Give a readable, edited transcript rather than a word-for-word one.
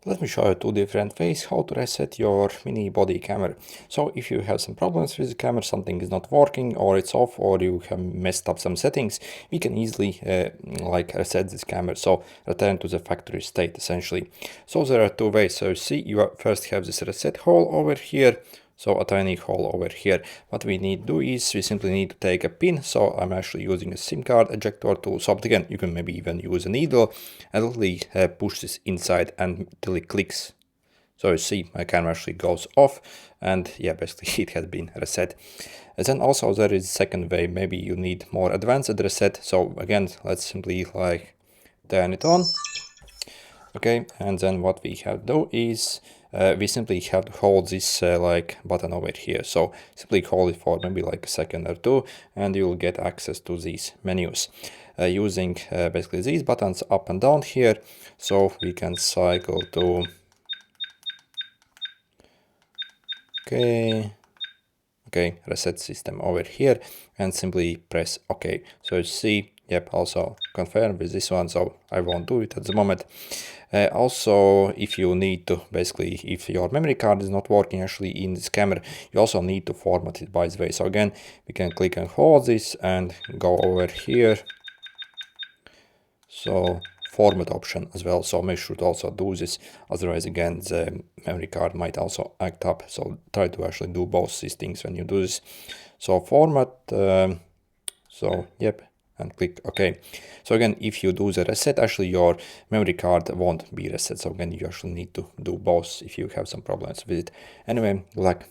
Let me show you two different ways how to reset your mini body camera. So if you have some problems with the camera, something is not working or it's off or you have messed up some settings, we can easily reset this camera. So return to the factory state essentially. So there are two ways. So you see, you first have this reset hole over here. So a tiny hole over here. What we need to do is we simply need to take a pin. So I'm actually using a SIM card ejector tool. So again, you can maybe even use a needle and literally push this inside until it clicks. So you see my camera actually goes off and yeah, basically it has been reset. And then also there is a second way. Maybe you need more advanced reset. So again, let's simply turn it on. Okay, and then what we have to do is we simply have to hold this button over here. So simply hold it for maybe like a second or two and you'll get access to these menus using basically these buttons up and down here. So we can cycle to reset system over here and simply press OK. So you see, yep, also confirm with this one, so I won't do it at the moment. Also, if you need to, basically, if your memory card is not working actually in this camera, you also need to format it by the way. So again, we can click and hold this and go over here. So format option as well, so make sure to also do this, otherwise again the memory card might also act up. So try to actually do both these things when you do this. So format, so yep, and click OK. So again, if you do the reset, actually your memory card won't be reset. So again, you actually need to do both if you have some problems with it. Anyway, good luck.